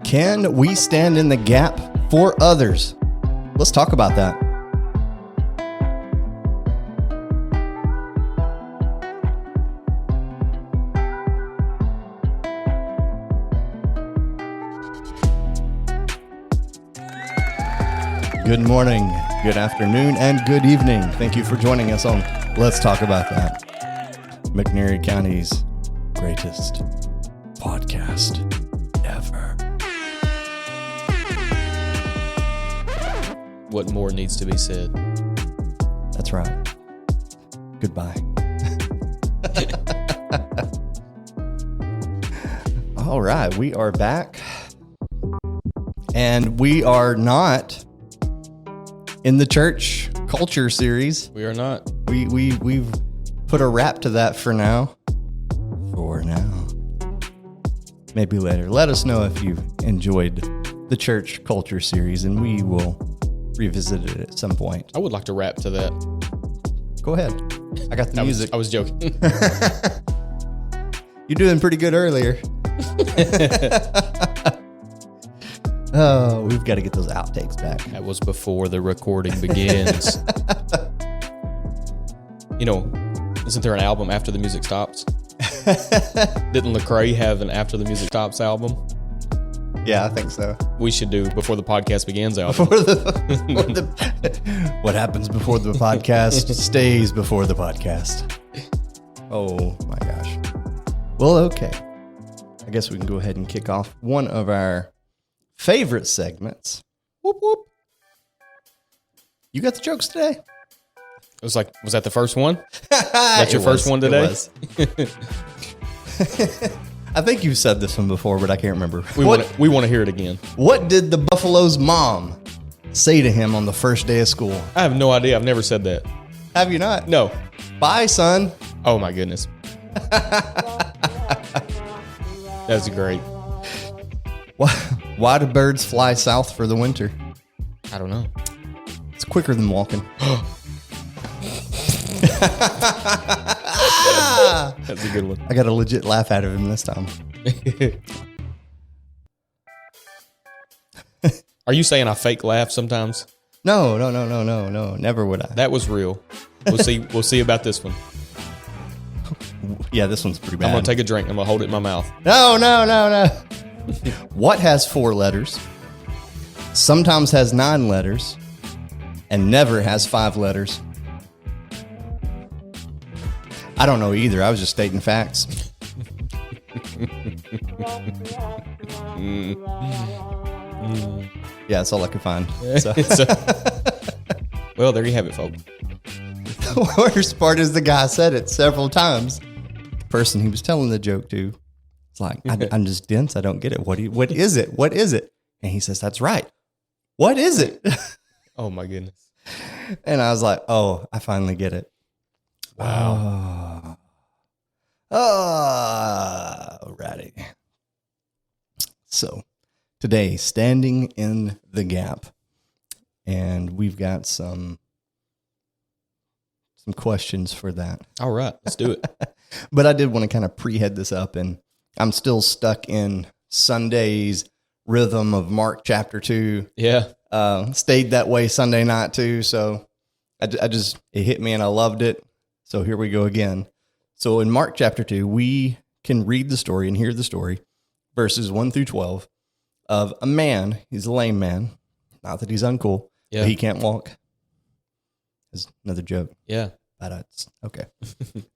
Can we stand in the gap for others? Let's talk about that. Good morning, good afternoon, and good evening. Thank you for joining us on Let's Talk About That, McNairy County's greatest podcast ever. What more needs to be said? That's right. Goodbye. All right, we are back. And we are not in the church culture series. We are not. We've put a wrap to that for now. For now. Maybe later. Let us know if you've enjoyed the church culture series, and we will revisit it at some point. I would like to rap to that. Go ahead. I got the music. I was joking. You're doing pretty good earlier. Oh, we've got to get those outtakes back. That was before the recording begins. You know, isn't there an album After the Music Stops? Didn't Lecrae have an After the Music Stops album? Yeah, I think so. We should do Before the Podcast Begins album. What happens before the podcast stays before the podcast. Oh my gosh. Well, okay. I guess we can go ahead and kick off one of our favorite segments. Whoop, whoop. You got the jokes today? It was like, was that the first one? That's your first one today? I think you've said this one before, but I can't remember. We want to hear it again. What did the buffalo's mom say to him on the first day of school? I have no idea. I've never said that. Have you not? No. Bye, son. Oh, my goodness. That's great. Why do birds fly south for the winter? I don't know. It's quicker than walking. That's a good one. I got a legit laugh out of him this time. Are you saying I fake laugh sometimes? No. Never would I. That was real. We'll see about this one. Yeah, this one's pretty bad. I'm going to take a drink. I'm going to hold it in my mouth. No. What has 4 letters, sometimes has 9 letters, and never has 5 letters? I don't know either. I was just stating facts. Yeah, that's all I could find. So. Well, there you have it, folks. The worst part is the guy said it several times. The person he was telling the joke to, it's like, I'm just dense. I don't get it. What is it? What is it? And he says, that's right. What is it? Oh, my goodness. And I was like, oh, I finally get it. Wow. Alrighty. So today, standing in the gap, and we've got some questions for that. All right, let's do it. But I did want to kind of pre-head this up, and I'm still stuck in Sunday's rhythm of Mark chapter 2. Yeah. Stayed that way Sunday night too, so it hit me and I loved it. So here we go again. So in Mark chapter 2, we can read the story and hear the story, verses 1 through 12, of a man. He's a lame man. Not that he's uncool, Yeah. but he can't walk. That's another joke. Yeah. Okay.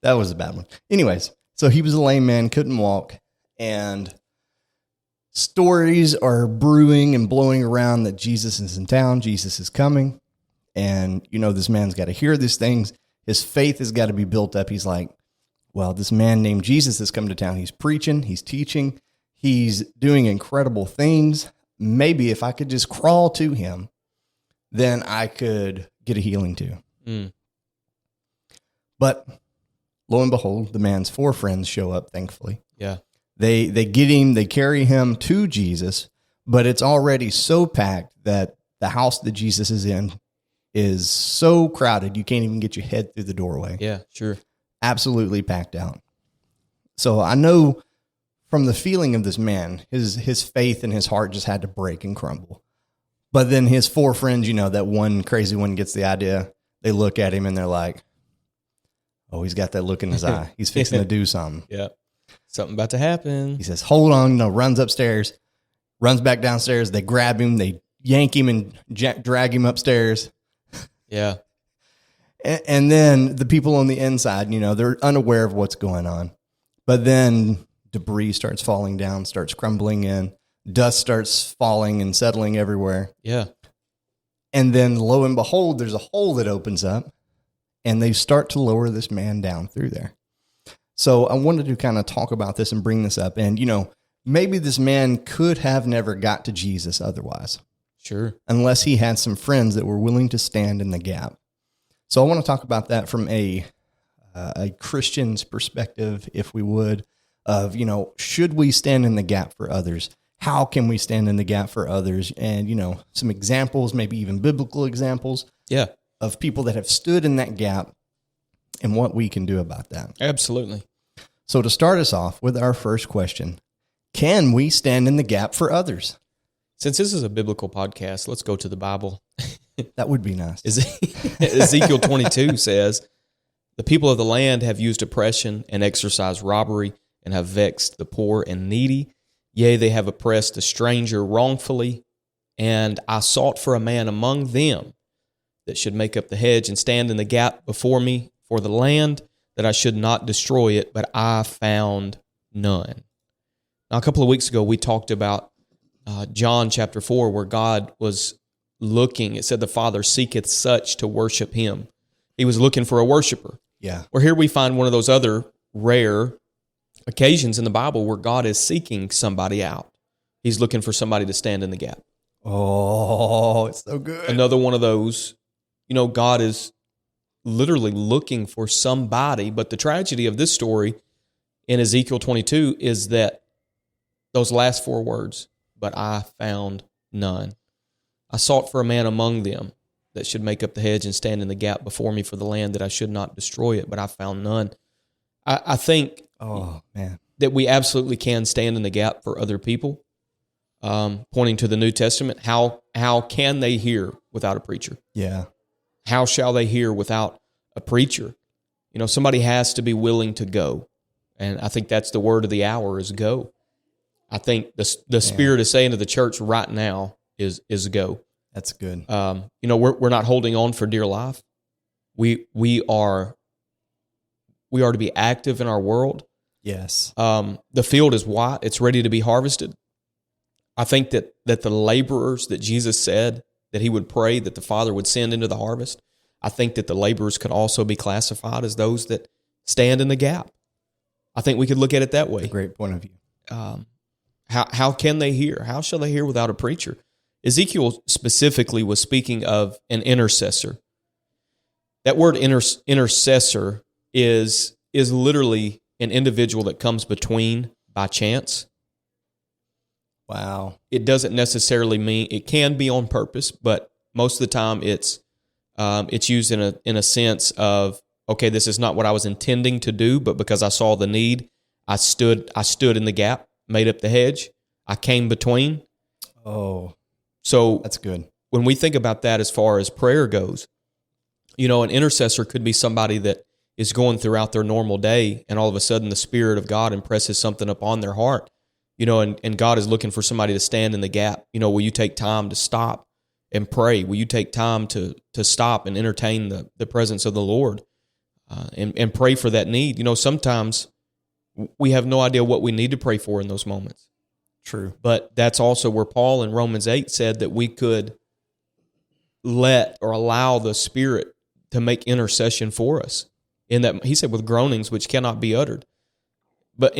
That was a bad one. Anyways, so he was a lame man, couldn't walk, and stories are brewing and blowing around that Jesus is in town, Jesus is coming, and this man's got to hear these things. His faith has got to be built up. He's like, well, this man named Jesus has come to town. He's preaching, he's teaching, he's doing incredible things. Maybe if I could just crawl to him, then I could get a healing too. Mm. But lo and behold, the man's 4 friends show up, thankfully. Yeah. They get him, they carry him to Jesus, but it's already so packed that the house that Jesus is in is so crowded you can't even get your head through the doorway. Yeah, sure. Absolutely packed out. So I know from the feeling of this man, his faith and his heart just had to break and crumble. But then his 4 friends, that one crazy one gets the idea. They look at him and they're like, oh, he's got that look in his eye. He's fixing to do something. Yeah. Something about to happen. He says, hold on, runs upstairs, runs back downstairs. They grab him, they yank him and drag him upstairs. Yeah. And then the people on the inside, they're unaware of what's going on. But then debris starts falling down, starts crumbling in. Dust starts falling and settling everywhere. Yeah. And then lo and behold, there's a hole that opens up and they start to lower this man down through there. So I wanted to kind of talk about this and bring this up. And, maybe this man could have never got to Jesus otherwise. Sure. Unless he had some friends that were willing to stand in the gap. So I want to talk about that from a Christian's perspective, if we would, of, should we stand in the gap for others? How can we stand in the gap for others? And, some examples, maybe even biblical examples of people that have stood in that gap and what we can do about that. Absolutely. So to start us off with our first question, can we stand in the gap for others? Since this is a biblical podcast, let's go to the Bible. That would be nice. Ezekiel 22 says, the people of the land have used oppression and exercised robbery and have vexed the poor and needy. Yea, they have oppressed the stranger wrongfully, and I sought for a man among them that should make up the hedge and stand in the gap before me for the land, that I should not destroy it, but I found none. Now, a couple of weeks ago, we talked about John chapter 4, where God was looking. It said the Father seeketh such to worship him. He was looking for a worshiper. Yeah. Where here we find one of those other rare occasions in the Bible where God is seeking somebody out. He's looking for somebody to stand in the gap. Oh, it's so good. Another one of those, God is literally looking for somebody. But the tragedy of this story in Ezekiel 22 is that those last 4 words, but I found none. I sought for a man among them that should make up the hedge and stand in the gap before me for the land, that I should not destroy it, but I found none. I think that we absolutely can stand in the gap for other people. Pointing to the New Testament, how can they hear without a preacher? Yeah. How shall they hear without a preacher? Somebody has to be willing to go. And I think that's the word of the hour, is go. I think the Spirit is saying to the church right now is go. That's good. We're not holding on for dear life. We are to be active in our world. Yes. The field is white. It's ready to be harvested. I think that the laborers that Jesus said that he would pray that the Father would send into the harvest, I think that the laborers could also be classified as those that stand in the gap. I think we could look at it that way. That's a great point of view. How can they hear? How shall they hear without a preacher? Ezekiel specifically was speaking of an intercessor. That word intercessor is literally an individual that comes between by chance. Wow. It doesn't necessarily mean, it can be on purpose, but most of the time it's used in a sense of, okay, this is not what I was intending to do, but because I saw the need, I stood in the gap, made up the hedge, I came between. Oh, so that's good. When we think about that as far as prayer goes, an intercessor could be somebody that is going throughout their normal day, and all of a sudden the Spirit of God impresses something upon their heart, and God is looking for somebody to stand in the gap. Will you take time to stop and pray? Will you take time to stop and entertain the presence of the Lord and pray for that need? Sometimes we have no idea what we need to pray for in those moments. True. But that's also where Paul in Romans 8 said that we could let or allow the Spirit to make intercession for us. In that, he said, with groanings which cannot be uttered. But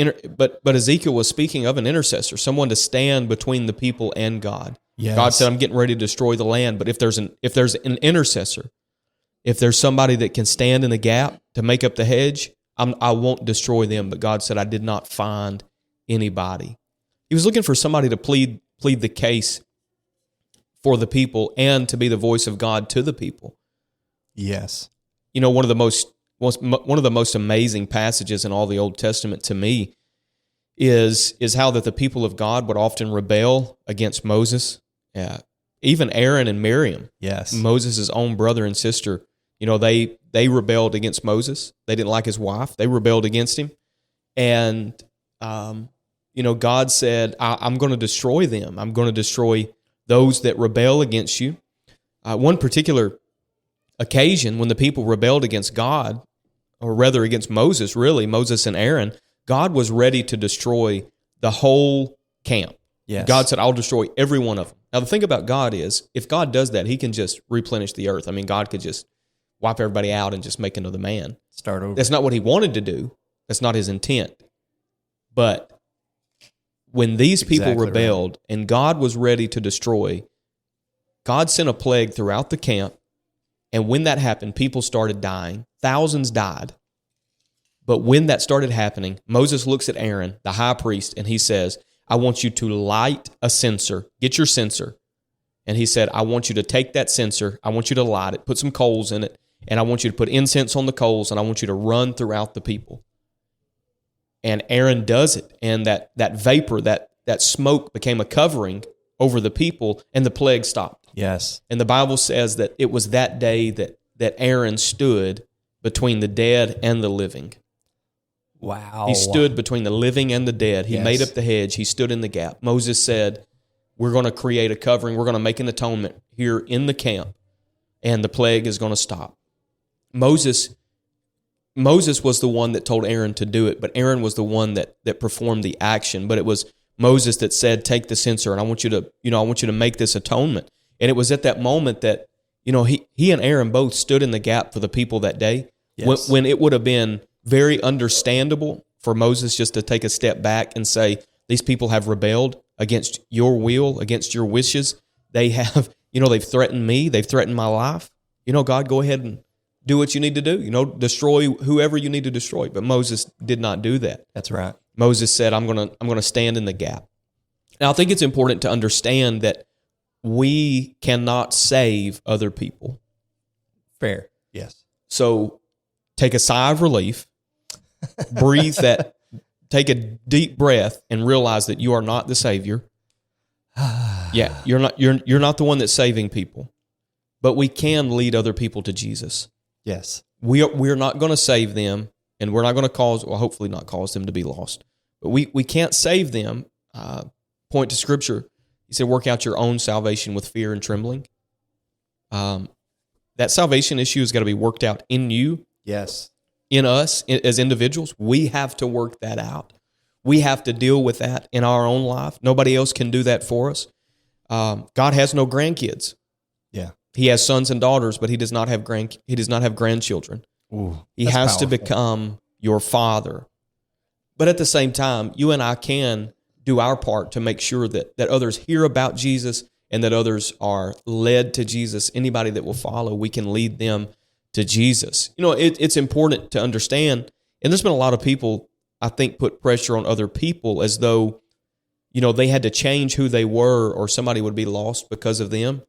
Ezekiel was speaking of an intercessor, someone to stand between the people and God. Yes. God said, I'm getting ready to destroy the land. But if there's an intercessor, if there's somebody that can stand in the gap to make up the hedge, I won't destroy them. But God said, I did not find anybody. He was looking for somebody to plead the case for the people and to be the voice of God to the people. Yes. One of the most amazing passages in all the Old Testament to me is how that the people of God would often rebel against Moses. Even Aaron and Miriam, Yes. Moses' own brother and sister, they rebelled against Moses. They didn't like his wife. They rebelled against him. And, God said, I'm going to destroy them. I'm going to destroy those that rebel against you. One particular occasion when the people rebelled against God, or rather against Moses, really, Moses and Aaron, God was ready to destroy the whole camp. Yes. God said, I'll destroy every one of them. Now, the thing about God is, if God does that, he can just replenish the earth. I mean, God could just wipe everybody out and just make another man. Start over. That's not what he wanted to do. That's not his intent. But when these people Exactly rebelled and God was ready to destroy, God sent a plague throughout the camp. And when that happened, people started dying. Thousands died. But when that started happening, Moses looks at Aaron, the high priest, and he says, I want you to light a censer. Get your censer. And he said, I want you to take that censer. I want you to light it, put some coals in it, and I want you to put incense on the coals, and I want you to run throughout the people. And Aaron does it, and that vapor, that smoke became a covering over the people, and the plague stopped. Yes. And the Bible says that it was that day that Aaron stood between the dead and the living. Wow. He stood between the living and the dead. He Yes. made up the hedge. He stood in the gap. Moses said, we're going to create a covering. We're going to make an atonement here in the camp, and the plague is going to stop. Moses was the one that told Aaron to do it, but Aaron was the one that performed the action. But it was Moses that said, take the censer, and I want you to make this atonement. And it was at that moment that, he and Aaron both stood in the gap for the people that day. Yes. When it would have been very understandable for Moses just to take a step back and say, these people have rebelled against your will, against your wishes. They have, they've threatened me. They've threatened my life. God, go ahead and do what you need to do. Destroy whoever you need to destroy. But Moses did not do that. That's right. Moses said, I'm going to stand in the gap. Now, I think it's important to understand that we cannot save other people. Fair. Yes. So take a sigh of relief, breathe take a deep breath, and realize that you are not the Savior. Yeah, you're not the one that's saving people, but we can lead other people to Jesus. Yes. We're not going to save them, and we're not going to hopefully not cause them to be lost. But we can't save them. Point to Scripture. He said, work out your own salvation with fear and trembling. That salvation issue has got to be worked out in you, Yes. in us as individuals. We have to work that out. We have to deal with that in our own life. Nobody else can do that for us. God has no grandkids. Yeah. He has sons and daughters, but he does not have grandchildren. Ooh, He that's has to powerful. become your father. But at the same time, you and I can do our part to make sure that others hear about Jesus and that others are led to Jesus. Anybody that will follow, we can lead them to Jesus. It's important to understand, and there's been a lot of people, I think, put pressure on other people as though, they had to change who they were or somebody would be lost because of them.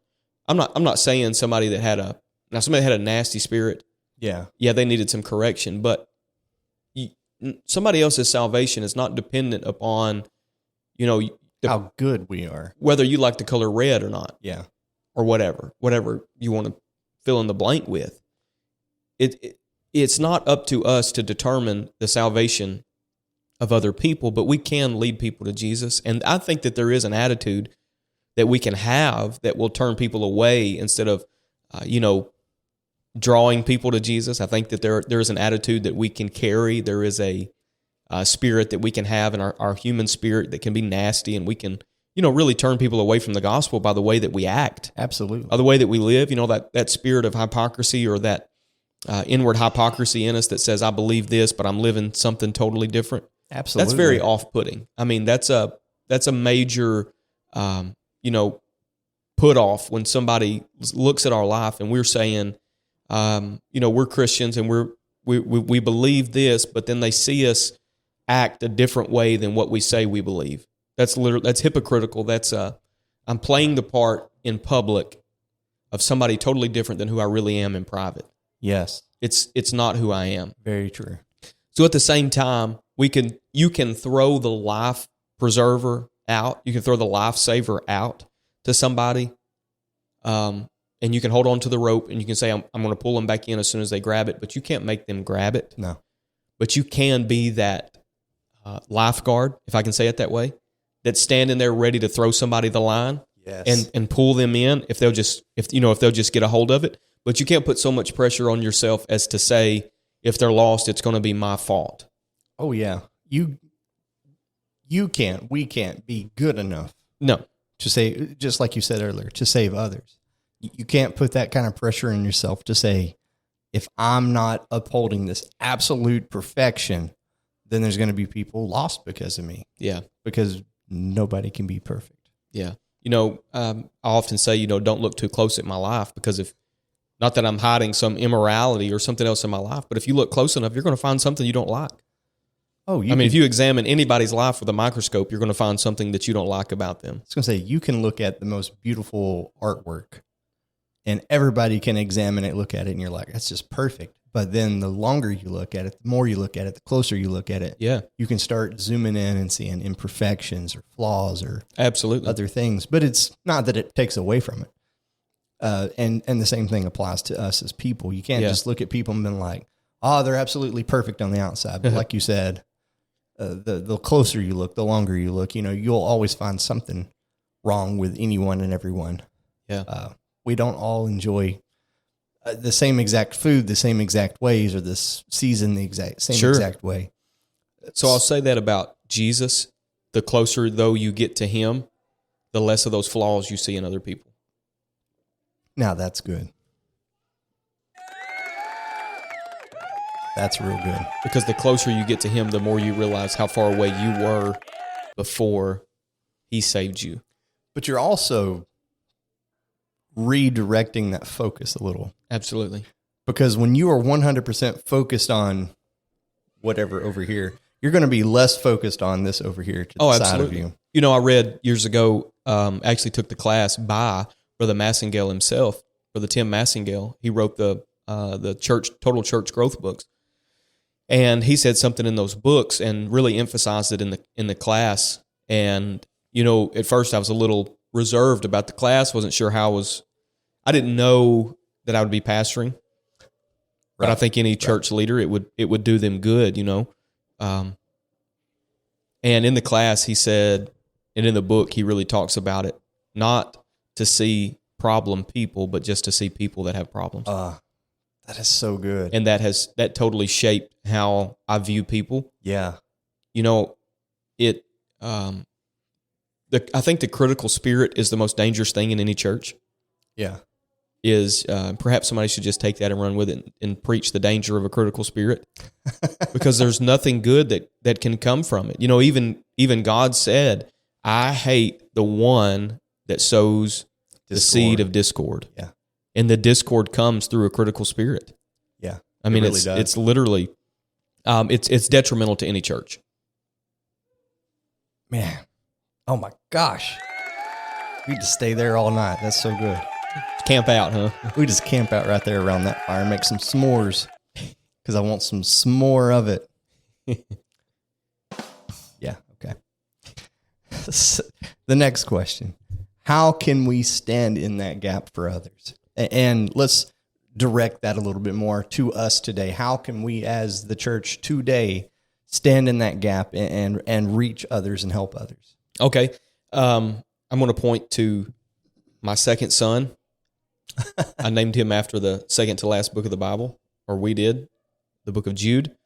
I'm not saying somebody that had a nasty spirit. Yeah. Yeah, they needed some correction, but somebody else's salvation is not dependent upon, How good we are. whether you like the color red or not, Yeah. or whatever you want to fill in the blank with. It's not up to us to determine the salvation of other people, but we can lead people to Jesus. And I think that there is an attitude that we can have that will turn people away instead of, drawing people to Jesus. I think that there is an attitude that we can carry. There is a spirit that we can have in our human spirit that can be nasty, and we can, really turn people away from the gospel by the way that we act, Absolutely. by the way that we live. That spirit of hypocrisy, or that inward hypocrisy in us that says, I believe this, but I'm living something totally different. Absolutely. That's very off-putting. I mean, that's a major, put off when somebody looks at our life and we're saying, we're Christians and we believe this, but then they see us act a different way than what we say we believe. That's hypocritical. I'm playing the part in public of somebody totally different than who I really am in private. Yes. It's not who I am. Very true. So at the same time, you can throw the life preserver out. You can throw the life saver out to somebody. And you can hold on to the rope and you can say, I'm going to pull them back in as soon as they grab it, but you can't make them grab it. No. But you can be that lifeguard, if I can say it that way, that's standing there ready to throw somebody the line. Yes. And pull them in if they'll just get a hold of it. But you can't put so much pressure on yourself as to say, if they're lost, it's going to be my fault. Oh yeah. We can't be good enough. No. To say, just like you said earlier, to save others. You can't put that kind of pressure on yourself to say, if I'm not upholding this absolute perfection, then there's going to be people lost because of me. Yeah. Because nobody can be perfect. Yeah. I often say, don't look too close at my life, because not that I'm hiding some immorality or something else in my life, but if you look close enough, you're going to find something you don't like. Oh, if you examine anybody's life with a microscope, you're going to find something that you don't like about them. I was going to say, you can look at the most beautiful artwork and everybody can examine it, look at it, and you're like, that's just perfect. But then the longer you look at it, the more you look at it, the closer you look at it, you can start zooming in and seeing imperfections or flaws or absolutely other things. But it's not that it takes away from it. And the same thing applies to us as people. You can't just look at people and be like, oh, they're absolutely perfect on the outside. But like you said, the closer you look, the longer you look, you'll always find something wrong with anyone and everyone. Yeah. We don't all enjoy the same exact food, the same exact ways, or this season the same exact way. So I'll say that about Jesus. The closer, though, you get to him, the less of those flaws you see in other people. Now that's good. That's real good. Because the closer you get to him, the more you realize how far away you were before he saved you. But you're also redirecting that focus a little. Absolutely. Because when you are 100% focused on whatever over here, you're going to be less focused on this over here to the side of you. I read years ago, actually took the class by Brother Massengale himself, Brother Tim Massengale. He wrote the Total Church Growth books. And he said something in those books and really emphasized it in the class. And, at first I was a little reserved about the class, wasn't sure I didn't know that I would be pastoring, but I think any church leader, it would do them good, and in the class he said, and in the book, he really talks about it, not to see problem people, but just to see people that have problems. That is so good. And that totally shaped how I view people. Yeah. I think the critical spirit is the most dangerous thing in any church. Yeah. Perhaps somebody should just take that and run with it and preach the danger of a critical spirit, because there's nothing good that can come from it. Even God said, I hate the one that sows the seed of discord. Yeah. And the discord comes through a critical spirit. Yeah. It's literally, it's detrimental to any church. Man. Oh my gosh. We just stay there all night. That's so good. Camp out, huh? We just camp out right there around that fire and make some s'mores because I want some s'more of it. Yeah, okay. The next question. How can we stand in that gap for others? And let's direct that a little bit more to us today. How can we as the church today stand in that gap and reach others and help others? Okay. I'm going to point to my second son. I named him after the second to last book of the Bible, or we did, the book of Jude.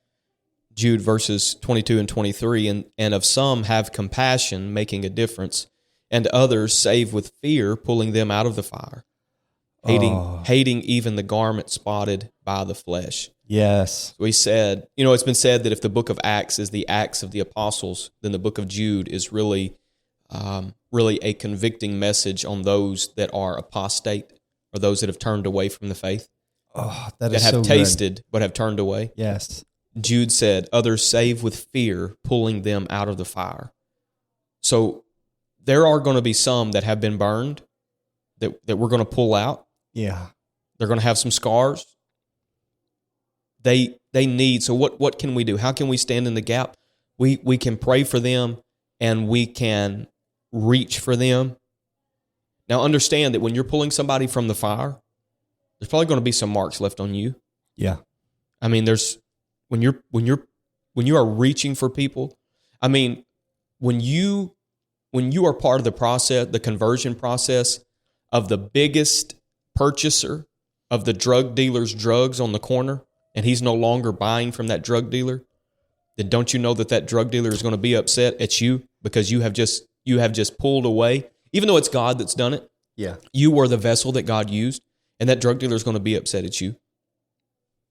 Jude verses 22 and 23, and of some have compassion, making a difference, and others save with fear, pulling them out of the fire, hating even the garment spotted by the flesh. Yes. We said, it's been said that if the book of Acts is the Acts of the Apostles, then the book of Jude is really a convicting message on those that are apostate, or those that have turned away from the faith. Oh, that have so tasted good, but have turned away. Yes. Jude said, others save with fear, pulling them out of the fire. So there are going to be some that have been burned that we're going to pull out. Yeah. They're going to have some scars. They need, so what can we do? How can we stand in the gap? We can pray for them and we can reach for them. Now understand that when you're pulling somebody from the fire, there's probably going to be some marks left on you. Yeah. I mean, when you are reaching for people, I mean, when you are part of the process, the conversion process of the biggest purchaser of the drug dealer's drugs on the corner, and he's no longer buying from that drug dealer, then don't you know that drug dealer is going to be upset at you because you have just pulled away, even though it's God that's done it. Yeah. You were the vessel that God used, and that drug dealer is going to be upset at you.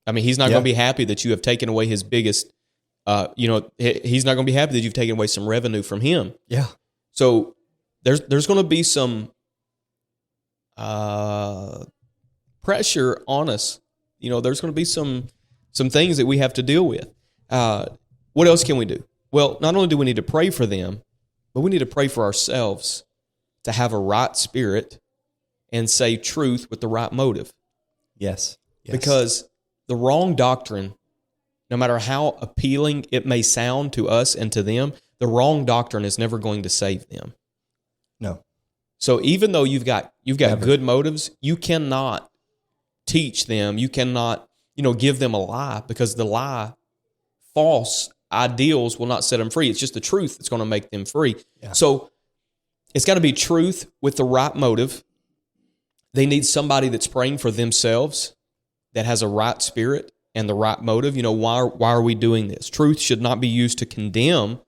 I mean, he's not going to be happy that you have taken away his biggest, he's not going to be happy that you've taken away some revenue from him. Yeah. So there's going to be some pressure on us. There's going to be some things that we have to deal with. What else can we do? Well, not only do we need to pray for them, but we need to pray for ourselves to have a right spirit and say truth with the right motive. Yes. Because the wrong doctrine, no matter how appealing it may sound to us and to them, the wrong doctrine is never going to save them. No. So even though you've got good motives, you cannot teach them, you cannot, give them a lie, because the lie, false ideals will not set them free. It's just the truth that's going to make them free. Yeah. So it's got to be truth with the right motive. They need somebody that's praying for themselves, that has a right spirit and the right motive. Why are we doing this? Truth should not be used to condemn,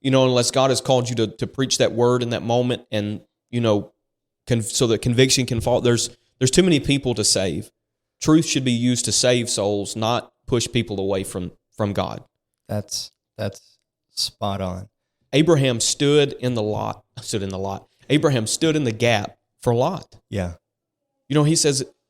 unless God has called you to preach that word in that moment, and, so that conviction can fall. There's too many people to save. Truth should be used to save souls, not push people away from God. That's spot on. Abraham stood in the lot. Abraham stood in the gap for Lot. Yeah.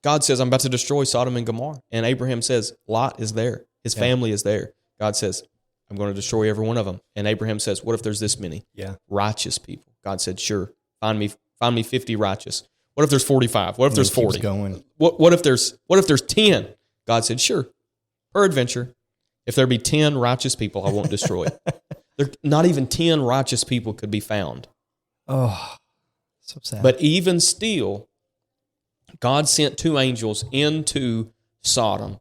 God says, I'm about to destroy Sodom and Gomorrah. And Abraham says, Lot is there. His family is there. God says, I'm going to destroy every one of them. And Abraham says, what if there's this many? Yeah. Righteous people. God said, sure. Find me 50 righteous. What if there's 45? What if there's 40? Going. What if there's 10? God said, sure. Peradventure, if there be 10 righteous people, I won't destroy. Not even 10 righteous people could be found. Oh, so sad. But even still, God sent 2 angels into Sodom.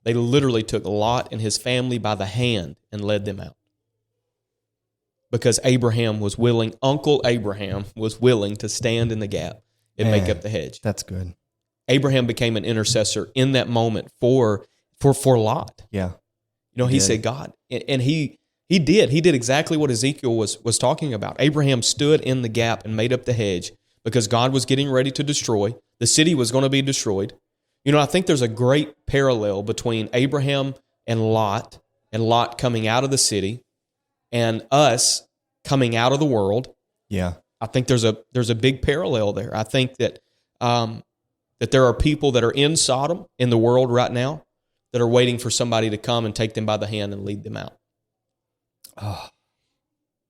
They literally took Lot and his family by the hand and led them out. Because Abraham was willing, Uncle Abraham was willing to stand in the gap and make up the hedge. That's good. Abraham became an intercessor in that moment for Lot. Yeah. He said, God, and he did exactly what Ezekiel was talking about. Abraham stood in the gap and made up the hedge because God was getting ready to destroy. The city was going to be destroyed. I think there's a great parallel between Abraham and Lot coming out of the city and us coming out of the world. Yeah. I think there's a big parallel there. I think that that there are people that are in Sodom, in the world right now, that are waiting for somebody to come and take them by the hand and lead them out. Oh,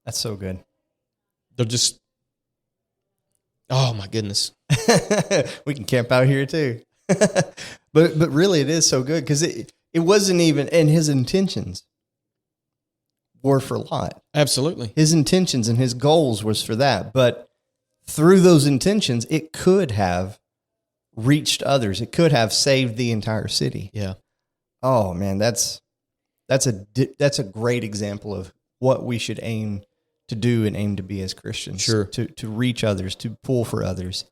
that's so good. They're just, oh my goodness. We can camp out here too. but really it is so good because it wasn't even, and his intentions were for Lot. Absolutely. His intentions and his goals was for that. But through those intentions, it could have reached others. It could have saved the entire city. Yeah. Oh man, that's a great example of what we should aim to do and aim to be as Christians. Sure. To reach others, to pull for others.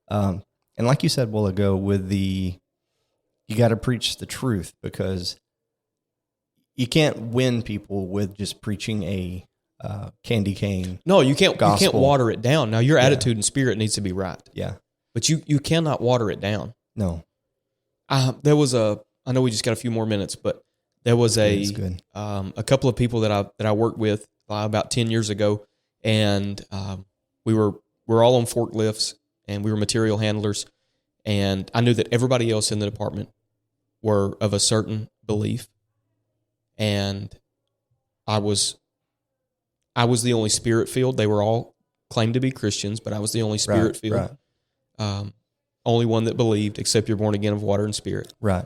And like you said a while ago, you got to preach the truth because you can't win people with just preaching a candy cane. No, you can't. Gospel. You can't water it down. Now your attitude and spirit needs to be right. Yeah, but you cannot water it down. No. There was I know we just got a few more minutes, but there was a couple of people that I worked with about 10 years ago, and we're all on forklifts and we were material handlers, and I knew that everybody else in the department were of a certain belief, and I was the only spirit-filled. They were all claimed to be Christians, but I was the only spirit-filled. Right. Only one that believed, except you're born again of water and spirit. Right.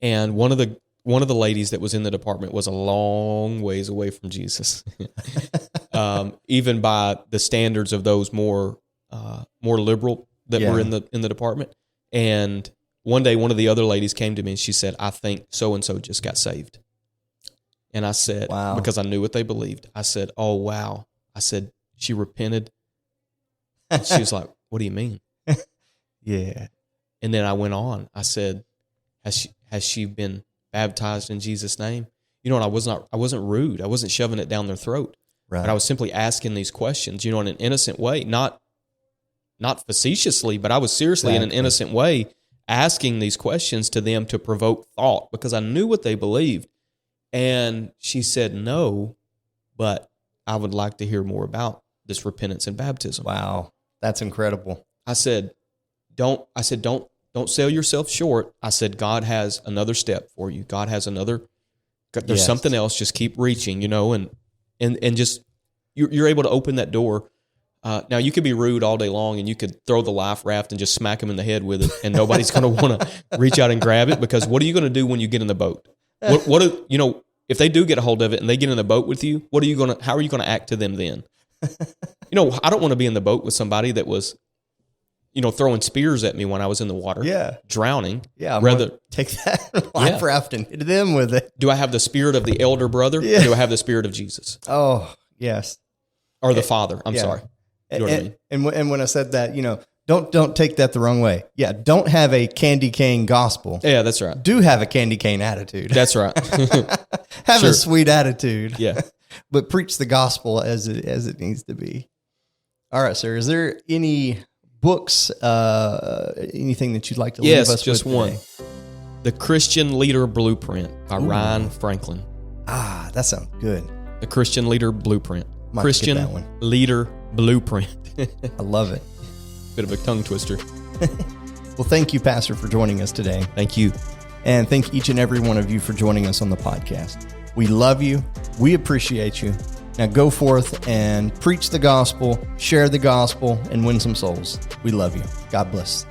And one of one of the ladies that was in the department was a long ways away from Jesus, even by the standards of those more liberal that were in the department. And one day, one of the other ladies came to me and she said, "I think so and so just got saved." And I said, wow. Because I knew what they believed. I said, "Oh wow!" I said, "She repented." And she was like, "What do you mean?" Yeah. And then I went on. I said, Has she been baptized in Jesus' name?" And I wasn't rude. I wasn't shoving it down their throat. Right. But I was simply asking these questions, in an innocent way, not facetiously, but I was seriously in an innocent way asking these questions to them to provoke thought because I knew what they believed. And she said, "No, but I would like to hear more about this repentance and baptism." Wow. That's incredible. I said, don't sell yourself short. I said, God has another step for you. God has there's something else. Just keep reaching, and just, you're able to open that door. Now you could be rude all day long and you could throw the life raft and just smack them in the head with it. And nobody's going to want to reach out and grab it because what are you going to do when you get in the boat? If they do get a hold of it and they get in the boat with you, how are you going to act to them then? I don't want to be in the boat with somebody that was, throwing spears at me when I was in the water, drowning. Yeah, rather take that life raft and hit them with it. Do I have the spirit of the elder brother, or do I have the spirit of Jesus? Oh, yes, or the Father? I'm sorry. You know what I mean? And when I said that, don't take that the wrong way. Yeah, don't have a candy cane gospel. Yeah, that's right. Do have a candy cane attitude. That's right. Have a sweet attitude. Yeah, but preach the gospel as it needs to be. All right, sir. Is there any books, anything that you'd like to leave us with? Yes, just one. The Christian Leader Blueprint by Ryan Franklin. Ah, that sounds good. The Christian Leader Blueprint. Might Christian get that one. Leader Blueprint. I love it. Bit of a tongue twister. Well, thank you, Pastor, for joining us today. Thank you. And thank each and every one of you for joining us on the podcast. We love you. We appreciate you. Now go forth and preach the gospel, share the gospel, and win some souls. We love you. God bless.